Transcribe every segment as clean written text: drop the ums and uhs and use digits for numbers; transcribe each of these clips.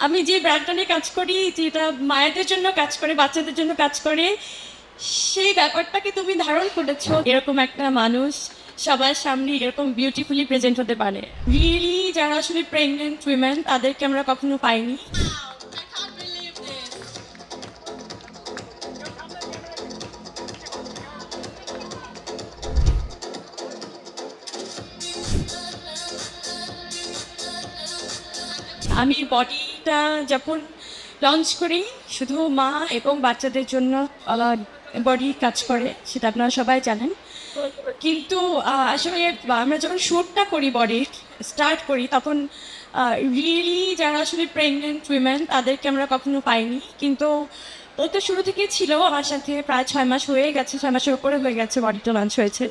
আমি যে ব্র্যান্ডটা নিয়ে কাজ করি, যেটা মায়েদের জন্য কাজ করে, বাচ্চাদের জন্য কাজ করে, সেই ব্যাপারটাকে তুমি ধারণ করেছো। এরকম একটা মানুষ সবার সামনে এরকম বিউটিফুলি প্রেজেন্ট হতে পারে। রিয়েলি যারা আসলে প্রেগনেন্ট উইমেন, তাদেরকে আমরা কখনো পাইনি। আমি বডিটা যখন লঞ্চ করি, শুধু মা এবং বাচ্চাদের জন্য বডি কাজ করে, সেটা আপনারা সবাই জানেন। কিন্তু আসলে আমরা যখন শ্যুটটা করি, বডির স্টার্ট করি, তখন রিয়েলি যারা আসলে প্রেগনেন্ট উইমেন, তাদেরকে আমরা কখনো পাইনি। কিন্তু ও তো শুরু থেকেই ছিল আমার সাথে, প্রায় 6 মাস হয়ে গেছে, 6 মাসের উপরে হয়ে গেছে বডিটা লঞ্চ হয়েছে।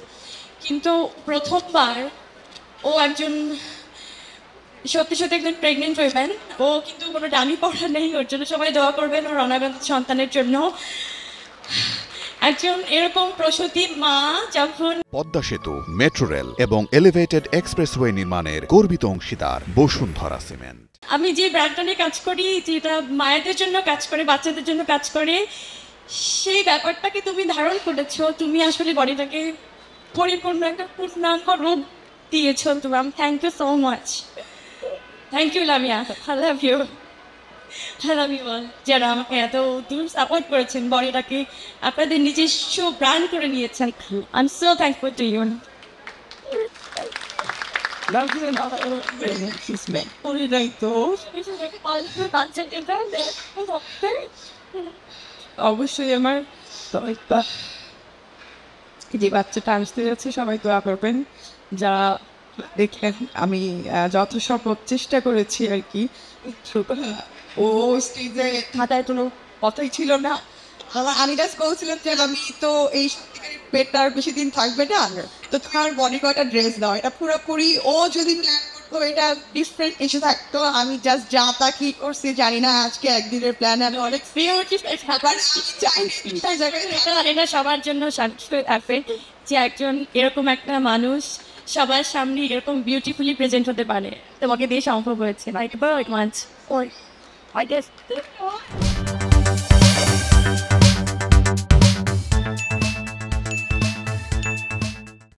কিন্তু প্রথমবার ও একজন সত্যি সত্যি একজন প্রেগনেন্ট উইমেন। ও কিন্তু কোনো ডামি পড়া নেই, ওর জন্য সবাই দোয়া করবেন, ওর অনাগত সন্তানের জন্য। একজন এরকম প্রসূতি মা যখন পদ্মা সেতু, মেট্রো রেল এবং এলিভেটেড এক্সপ্রেসওয়ে নির্মাণের গর্বিত অংশীদার বসুন্ধরা সিমেন্ট। আমি যে ব্র্যান্ডটা নিয়ে কাজ করি, যেটা মায়েদের জন্য কাজ করে, বাচ্চাদের জন্য কাজ করে, সেই ব্যাপারটাকে তুমি ধারণ করেছো। তুমি আসলে বডিটাকে পরিপূর্ণ একটা পূর্ণাঙ্গ রূপ দিয়েছো। তোমার thank you so much. Thank you Lamia, I love you, I love you all, যারা আমাকে এত দূর সাপোর্ট করেছেন, বডিটাকে আপনাদের নিজস্ব ব্র্যান্ড করে নিয়েছেন। I am so thankful to you. অবশ্যই আমার যে বাচ্চাটা আসতে যাচ্ছে, সবাই দোয়া করবেন। যারা দেখলেন, আমি যথাসম্ভব চেষ্টা করেছি আর কি। ও স্টেজে মাথায় কোনো কথাই ছিল না। আমি জাস্ট বলছিলাম যে আমি তো এই পেটটা আর বেশি দিন থাকবে না, তো তোমার বডি কটা ড্রেস দাও। এটা পুরোপুরি ও যদি প্ল্যান করতো, এটা ডিফারেন্ট কিছু থাকতো। আমি জাস্ট যা তা কি করছি জানি না। আজকে একদিনের প্ল্যান আমি অনেক এটা সবার জন্য থাকবে যে একজন এরকম একটা মানুষ সবার সামনে এরকম বিউটিফুলি প্রেজেন্ট হতে পারে। তোমাকে দিয়ে সম্ভব হয়েছে।